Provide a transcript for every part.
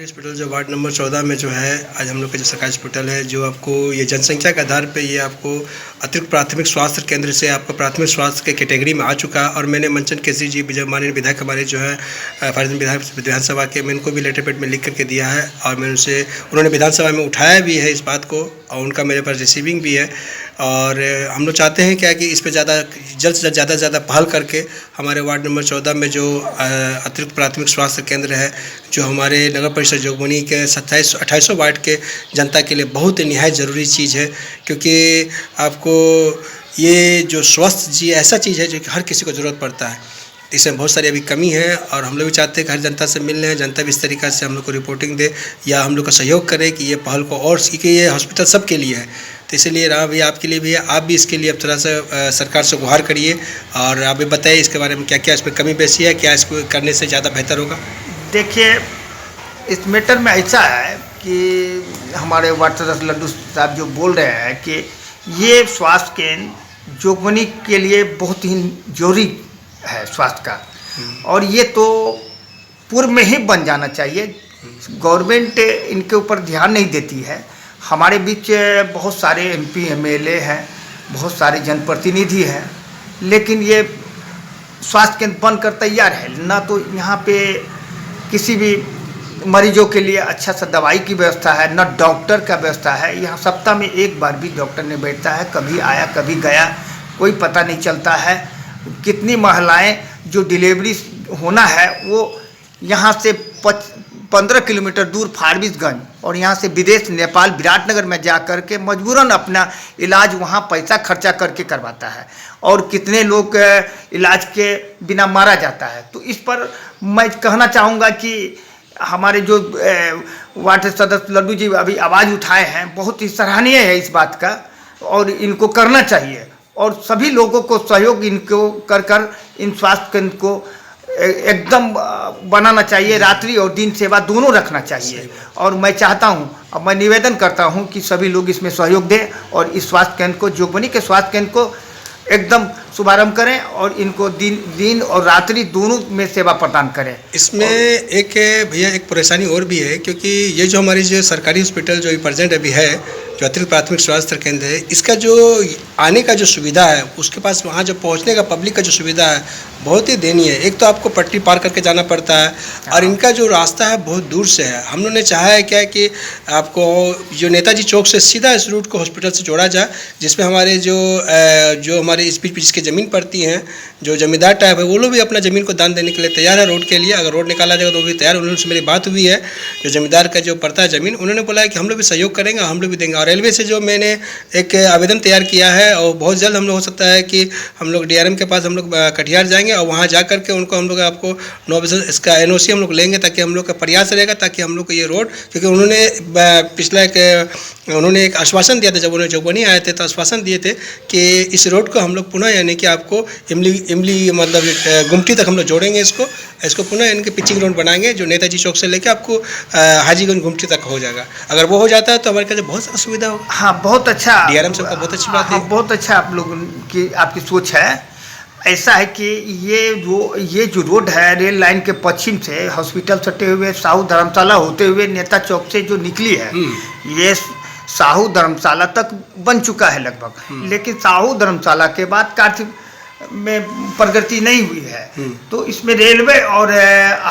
Hospital जो ward number 14 में जो है, आज हम लोग का जो सरकारी हॉस्पिटल है, जो आपको ये जनसंख्या के आधार पे ये आपको अतिरिक्त प्राथमिक स्वास्थ्य केंद्र से आपको प्राथमिक स्वास्थ्य के कैटेगरी में आ चुका है। और मैंने मंचन केसरी जी माननीय विधायक हमारे जो है फरीदाबाद विधानसभा के, मैं उनको भी लेटर पैड में लिख करके दिया है और मैंने उन्होंने विधानसभा में उठाया भी है इस बात को, और उनका मेरे पास रिसीविंग भी है। और हम लोग चाहते हैं क्या कि इस पर जल्द से ज़्यादा पहल करके हमारे वार्ड नंबर 14 में जो अतिरिक्त प्राथमिक स्वास्थ्य केंद्र है, जो हमारे नगर परिषद जोगबनी के 2800 वार्ड के जनता के लिए बहुत ही निहायत ज़रूरी चीज़ है। क्योंकि आपको ये जो स्वस्थ जी ऐसा चीज़ है जो कि हर किसी को ज़रूरत पड़ता है, इसमें बहुत सारी अभी कमी है। और हम लोग भी चाहते हैं कि हर जनता से मिल रहे हैं, जनता भी इस तरीक़ा से हम लोग को रिपोर्टिंग दे या हम लोग का सहयोग करे कि ये पहल को और कि ये हॉस्पिटल सबके लिए है। तो इसीलिए रहा भैया आपके लिए भी है, आप भी इसके लिए अब थोड़ा सा सरकार से गुहार करिए और आप भी बताइए इसके बारे में क्या क्या इसमें कमी पेशी है, क्या इसको करने से ज़्यादा बेहतर होगा। देखिए, इस मैटर में ऐसा है कि हमारे वार्ड सदस्य लड्डू साहब जो बोल रहे हैं कि ये स्वास्थ्य केंद्र जोगबनी के लिए बहुत ही जरूरी है स्वास्थ्य का, और ये तो पूर्व में ही बन जाना चाहिए। गवर्नमेंट इनके ऊपर ध्यान नहीं देती है। हमारे बीच बहुत सारे एमपी एमएलए हैं, बहुत सारे जनप्रतिनिधि हैं, लेकिन ये स्वास्थ्य केंद्र बनकर तैयार है ना। तो यहाँ पे किसी भी मरीजों के लिए अच्छा सा दवाई की व्यवस्था है, न डॉक्टर का व्यवस्था है। यहाँ सप्ताह में एक बार भी डॉक्टर नहीं बैठता है, कभी आया कभी गया, कोई पता नहीं चलता है। कितनी महिलाएं जो डिलीवरी होना है वो यहाँ से 15 किलोमीटर दूर फारबिसगंज और यहाँ से विदेश नेपाल विराटनगर में जा कर के मजबूरन अपना इलाज वहाँ पैसा खर्चा करके करवाता है, और कितने लोग इलाज के बिना मारा जाता है। तो इस पर मैं कहना चाहूँगा कि हमारे जो वार्ड सदस्य लड्डू जी अभी आवाज़ उठाए हैं, बहुत ही सराहनीय है इस बात का, और इनको करना चाहिए। और सभी लोगों को सहयोग इनको कर इन स्वास्थ्य केंद्र को एकदम बनाना चाहिए। रात्रि और दिन सेवा दोनों रखना चाहिए। और मैं चाहता हूं, अब मैं निवेदन करता हूं कि सभी लोग इसमें सहयोग दें और इस स्वास्थ्य केंद्र को, जोगबनी के स्वास्थ्य केंद्र को एकदम शुभारंभ करें और इनको दिन और रात्रि दोनों में सेवा प्रदान करें। इसमें एक भैया एक परेशानी और भी है, क्योंकि ये जो हमारी जो सरकारी हॉस्पिटल जो प्रेजेंट अभी है, जो अतिरिक्त प्राथमिक स्वास्थ्य केंद्र है, इसका जो आने का जो सुविधा है, उसके पास वहाँ जो पहुँचने का पब्लिक का जो सुविधा है बहुत ही दयनीय है। एक तो आपको पट्टी पार करके जाना पड़ता है और इनका जो रास्ता है बहुत दूर से है। हम लोगों ने चाहा है क्या कि आपको जो नेताजी चौक से सीधा इस रूट को हॉस्पिटल से जोड़ा जाए, जिसमें हमारे जो हमारे इस बीच जिसकी ज़मीन पड़ती हैं, जो जमींदार टाइप है, वो लोग भी अपना ज़मीन को दान देने के लिए तैयार है रोड के लिए। अगर रोड निकाला जाएगा तो वो भी तैयार। उन्होंने मेरी बात हुई है, जो जमींदार का जो पड़ता है ज़मीन, उन्होंने बोला है कि हम लोग भी सहयोग करेंगे, हम लोग भी देंगे। और रेलवे से जो मैंने एक आवेदन तैयार किया है, और बहुत जल्द हम लोग हो सकता है कि हम लोग DRM के पास हम लोग कटिहार जाएंगे और वहाँ जा करके उनको हम लोग आपको 9 बजे इसका NOC हम लोग लेंगे, ताकि हम लोग का प्रयास रहेगा ताकि हम लोग को ये रोड, क्योंकि उन्होंने एक आश्वासन दिया था जब उन्होंने जोगबनी आए थे, तो आश्वासन दिए थे कि इस रोड को हम लोग पुनः यानी कि आपको इमली मतलब गुमटी तक हम लोग जोड़ेंगे, इसको पुनः यानी कि पिचिंग रोड बनाएंगे, जो नेताजी चौक से लेकर आपको हाजीगंज गुमटी तक हो जाएगा। अगर वो हो जाता है तो हमारे पास बहुत सारा सुविधा होगा। हाँ, बहुत अच्छा DRM से बहुत अच्छी बात है। बहुत अच्छा आप लोगों की आपकी सोच है। ऐसा है कि ये जो रोड है रेल लाइन के पश्चिम से हॉस्पिटल सटे हुए साहू धर्मशाला होते हुए नेता चौक से जो निकली है, ये साहू धर्मशाला तक बन चुका है लगभग। लेकिन साहू धर्मशाला के बाद कार्य में प्रगति नहीं हुई है। तो इसमें रेलवे और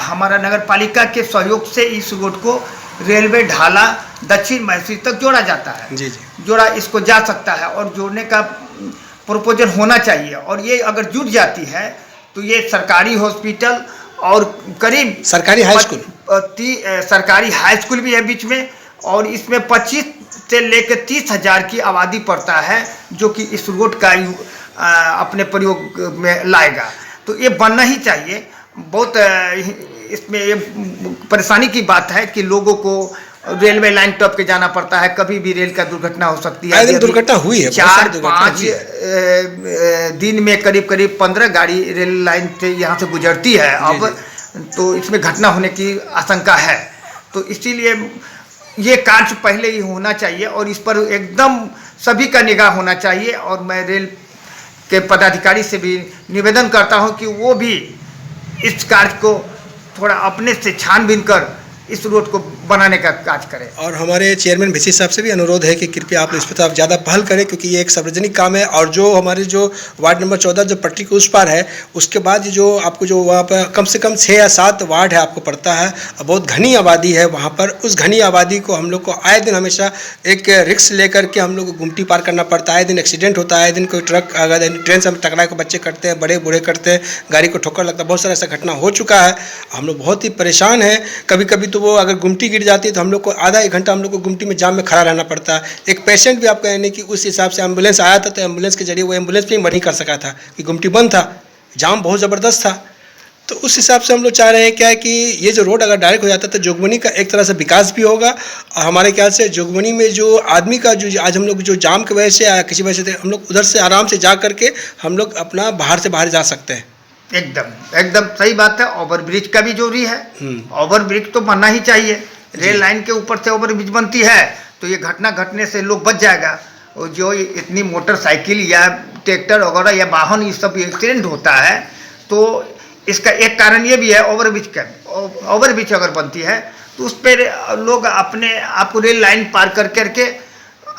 हमारा नगर पालिका के सहयोग से इस रोड को रेलवे ढाला दक्षिण मैसूर तक जोड़ा जाता है। जी। जोड़ा इसको जा सकता है और जोड़ने का प्रपोजल होना चाहिए। और ये अगर जुड़ जाती है तो ये सरकारी हॉस्पिटल और करीब सरकारी हाई स्कूल, सरकारी हाई स्कूल भी है बीच में, और इसमें 25 से लेकर 30 हज़ार की आबादी पड़ता है, जो कि इस रोड का अपने प्रयोग में लाएगा। तो ये बनना ही चाहिए। बहुत इसमें ये परेशानी की बात है कि लोगों को रेलवे लाइन टप के जाना पड़ता है, कभी भी रेल का दुर्घटना हो सकती है। दुर्घटना हुई है 4-5 दिन में करीब 15 गाड़ी रेल लाइन से यहाँ से गुजरती है अब। तो इसमें घटना होने की आशंका है। तो इसीलिए ये कार्य पहले ही होना चाहिए और इस पर एकदम सभी का निगाह होना चाहिए। और मैं रेल के पदाधिकारी से भी निवेदन करता हूं कि वो भी इस कार्य को थोड़ा अपने से छानबीन कर इस रोड को बनाने का कार्य करें। और हमारे चेयरमैन भिसी साहब से भी अनुरोध है कि कृपया आप इस पर आप ज़्यादा पहल करें, क्योंकि ये एक सार्वजनिक काम है। और जो हमारे जो वार्ड नंबर 14 जो पटरी के उस पार है, उसके बाद जो आपको जो वहाँ पर कम से कम 6 या 7 वार्ड है आपको पड़ता है, बहुत घनी आबादी है वहाँ पर। उस घनी आबादी को हम लोग को आए दिन हमेशा एक रिस्क लेकर के हम लोग को गुमटी पार करना पड़ता है। आए दिन एक्सीडेंट होता है, आए दिन कोई ट्रक अगर ट्रेन से हम टकरा के बच्चे करते हैं, बड़े बूढ़े करते हैं, गाड़ी को ठोकर लगता है, बहुत सारा ऐसा घटना हो चुका है। हम लोग बहुत ही परेशान हैं। कभी कभी तो वो अगर गुमटी गिर जाती है तो हम लोग को आधा 1 घंटा हम लोग को गुमटी में जाम में खड़ा रहना पड़ता है। एक पेशेंट भी आपका यानी कि उस हिसाब से एम्बुलेंस आया था, तो एम्बुलेंस के जरिए वो एम्बुलेंस भी मर नहीं कर सका था कि गुमटी बंद था, जाम बहुत ज़बरदस्त था। तो उस हिसाब से हम लोग चाह रहे हैं क्या है कि ये जो रोड अगर डायरेक्ट हो जाता तो जोगबनी का एक तरह से विकास भी होगा। और हमारे ख्याल से जोगबनी में जो आदमी का जो आज हम लोग जो जाम की वजह से या किसी वजह से हम लोग उधर से आराम से जा करके हम लोग अपना बाहर जा सकते हैं। एकदम सही बात है। ओवर ब्रिज का भी जरूरी है। ओवर ब्रिज तो बनना ही चाहिए। रेल लाइन के ऊपर से ओवर ब्रिज बनती है तो ये घटना घटने से लोग बच जाएगा। और जो इतनी मोटरसाइकिल या ट्रैक्टर वगैरह या वाहन ये सब एक्सीडेंट होता है, तो इसका एक कारण ये भी है ओवर ब्रिज का। ओवर ब्रिज अगर बनती है तो उस पर लोग अपने आप को रेल लाइन पार करके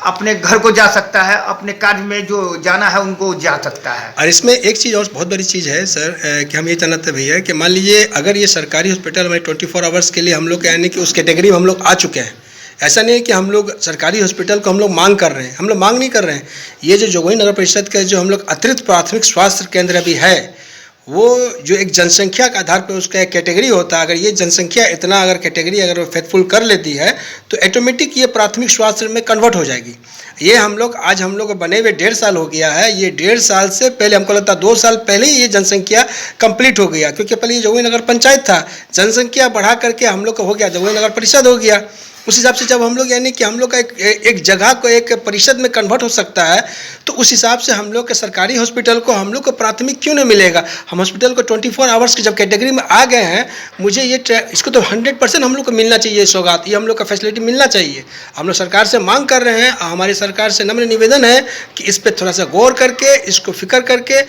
अपने घर को जा सकता है, अपने कार्य में जो जाना है उनको जा सकता है। और इसमें एक चीज़ और बहुत बड़ी चीज़ है सर कि हम ये जानना था भैया कि मान लीजिए अगर ये सरकारी हॉस्पिटल हमारे 24 आवर्स के लिए हम लोग यानी कि उस कैटेगरी में हम लोग आ चुके हैं। ऐसा नहीं है कि हम लोग सरकारी हॉस्पिटल को हम लोग मांग कर रहे हैं, हम लोग मांग नहीं कर रहे हैं। ये जो जोगबनी नगर परिषद का जो हम लोग अतिरिक्त प्राथमिक स्वास्थ्य केंद्र अभी है, वो जो एक जनसंख्या के आधार पर उसका एक कैटेगरी होता है। अगर ये जनसंख्या इतना अगर कैटेगरी अगर फेथफुल कर लेती है तो ऑटोमेटिक ये प्राथमिक स्वास्थ्य में कन्वर्ट हो जाएगी। ये हम लोग आज हम लोग बने हुए 1.5 साल हो गया है। ये 1.5 साल से पहले हमको लगता है 2 साल पहले ही ये जनसंख्या कंप्लीट हो गया, क्योंकि पहले ये जोगबनी नगर पंचायत था। जनसंख्या बढ़ा करके हम लोग का हो गया जोगबनी नगर परिषद हो गया। उस हिसाब से जब हम लोग यानी कि हम लोग का एक जगह को एक परिषद में कन्वर्ट हो सकता है, तो उस हिसाब से हम लोग के सरकारी हॉस्पिटल को हम लोग को प्राथमिक क्यों नहीं मिलेगा। हम हॉस्पिटल को 24 आवर्स की जब कैटेगरी में आ गए हैं, मुझे ये इसको तो 100% हम लोग को मिलना चाहिए। सौगात ये हम लोग का फैसिलिटी मिलना चाहिए। हम लोग सरकार से मांग कर रहे हैं। हमारी सरकार से नम्र निवेदन है कि इस पर थोड़ा सा गौर करके, इसको फिक्र करके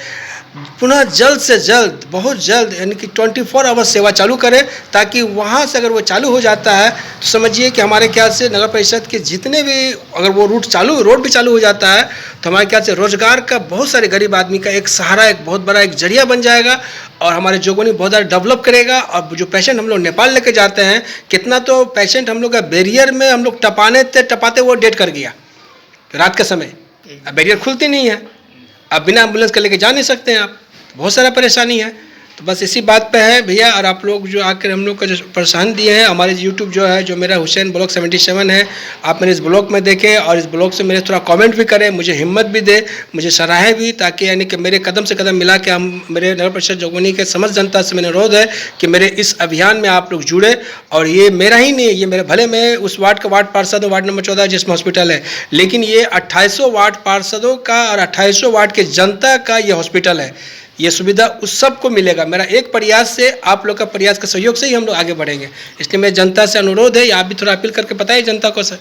पुनः जल्द से जल्द, बहुत जल्द यानी कि 24 आवर्स सेवा चालू करें, ताकि वहाँ से अगर वो चालू हो जाता है तो समझिए कि हमारे ख्याल से नगर परिषद के जितने भी अगर वो रोड भी चालू हो जाता है तो हमारे ख्याल से रोजगार का बहुत सारे गरीब आदमी का एक सहारा, एक बहुत बड़ा एक जरिया बन जाएगा। और हमारे जोगबनी बहुत ज़्यादा डेवलप करेगा। और जो पेशेंट हम लोग नेपाल लेके जाते हैं, कितना तो पेशेंट हम लोग का बैरियर में हम लोग टपाते वो डेड कर गया रात के समय। अब बैरियर खुलती नहीं है, अब बिना एम्बुलेंस के लेके जा नहीं सकते हैं आप, बहुत सारा परेशानी है। तो बस इसी बात पे है भैया। और आप लोग जो आकर हम लोग का जो प्रोत्साहन दिए हैं, हमारे यूट्यूब जो है, जो मेरा हुसैन ब्लॉग 77 है, आप मेरे इस ब्लॉग में देखें और इस ब्लॉग से मेरे थोड़ा कमेंट भी करें, मुझे हिम्मत भी दे, मुझे सराहे भी, ताकि यानी कि मेरे कदम से कदम मिला के हम मेरे नगर परिषद जोगबनी के समस्त जनता से मेरा अनुरोध है कि मेरे इस अभियान में आप लोग जुड़े। और ये मेरा ही नहीं है, ये मेरे भले में उस वार्ड का वार्ड पार्षद हूँ, वार्ड नंबर 14 जिसमें हॉस्पिटल है, लेकिन ये 2800 वार्ड पार्षदों का और 2800 वार्ड के जनता का ये हॉस्पिटल है। ये सुविधा उस सबको मिलेगा। मेरा एक प्रयास से, आप लोग का प्रयास का सहयोग से ही हम लोग आगे बढ़ेंगे। इसलिए मेरे जनता से अनुरोध है, आप भी थोड़ा अपील करके बताइए जनता को सर।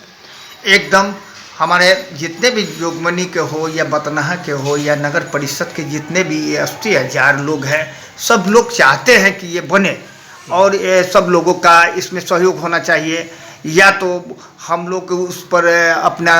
एकदम हमारे जितने भी जोगबनी के हो या बतनाहा के हो या नगर परिषद के जितने भी 80,000 लोग हैं, सब लोग चाहते हैं कि ये बने। और ये सब लोगों का इसमें सहयोग होना चाहिए। या तो हम लोग उस पर अपना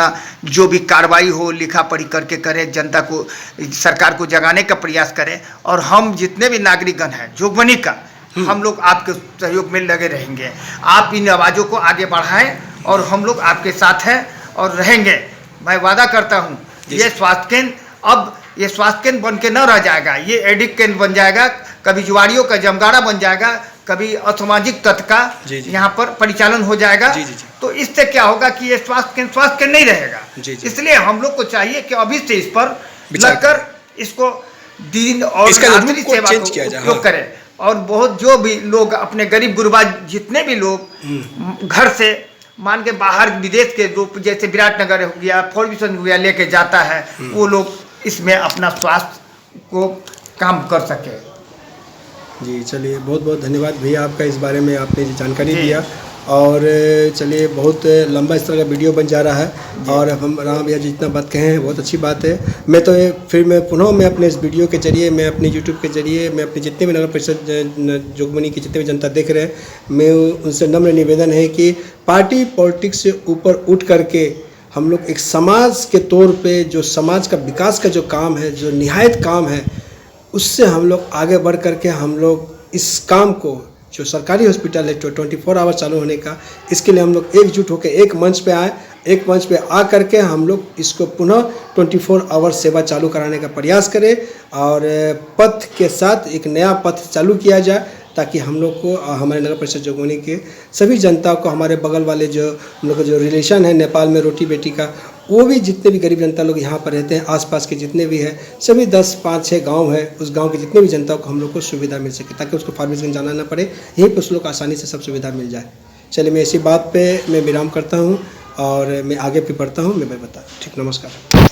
जो भी कार्रवाई हो लिखा पढ़ी करके करें, जनता को, सरकार को जगाने का प्रयास करें। और हम जितने भी नागरिकगण हैं जोगबनी का, हम लोग आपके सहयोग में लगे रहेंगे। आप इन आवाज़ों को आगे बढ़ाएं और हम लोग आपके साथ हैं और रहेंगे। मैं वादा करता हूं, ये स्वास्थ्य केंद्र अब ये स्वास्थ्य केंद्र बन के न रह जाएगा, ये एडिक केंद्र बन जाएगा, कभी जुआरियों का जमगाड़ा बन जाएगा, कभी असामाजिक तत्व का यहाँ पर परिचालन हो जाएगा। तो इससे क्या होगा कि ये स्वास्थ्य केंद्र नहीं रहेगा। इसलिए हम लोग को चाहिए कि अभी से इस पर लगकर इसको दिन और रात्रि सेवा को उपयोग करें। और बहुत जो भी लोग अपने गरीब गुरबा जितने भी लोग घर से मान के बाहर विदेश के लोग, जैसे विराटनगर हो गया, फॉर्बिसन हो गया, लेके जाता है, वो लोग इसमें अपना स्वास्थ्य को काम कर सके। जी चलिए, बहुत बहुत धन्यवाद भैया आपका, इस बारे में आपने जो जानकारी दिया। और चलिए बहुत लंबा इस तरह का वीडियो बन जा रहा है और हम राम भैया जितना बात कहे हैं बहुत अच्छी बात है। मैं तो फिर मैं पुनः मैं अपने इस वीडियो के जरिए, मैं अपने यूट्यूब के जरिए, मैं अपने जितने भी नगर परिषद जोगबनी की जितने भी जनता देख रहे हैं, मैं उनसे नम्र निवेदन है कि पार्टी पॉलिटिक्स से ऊपर उठ करके हम लोग एक समाज के तौर पे जो समाज का विकास का जो काम है, जो निहायत काम है, उससे हम लोग आगे बढ़ करके हम लोग इस काम को जो सरकारी हॉस्पिटल है 24 आवर चालू होने का, इसके लिए हम लोग एकजुट होकर एक मंच पे आए, एक मंच पे आ करके हम लोग इसको पुनः 24 आवर सेवा चालू कराने का प्रयास करें और पथ के साथ एक नया पथ चालू किया जाए ताकि हम लोग को, हमारे नगर परिषद जोगबनी के सभी जनता को, हमारे बगल वाले जो हम लोग का जो रिलेशन है नेपाल में रोटी बेटी का, वो भी जितने भी गरीब जनता लोग यहाँ पर रहते हैं, आसपास के जितने भी हैं, सभी 10, 5, 6 गांव है, उस गांव के जितने भी जनता को हम लोग को सुविधा मिल सके ताकि उसको फारबिसगंज जाना ना पड़े, यहीं पर उस लोग को आसानी से सब सुविधा मिल जाए। चलिए मैं इसी बात पे मैं विराम करता हूँ और मैं आगे भी बढ़ता हूँ, मैं बता ठीक, नमस्कार।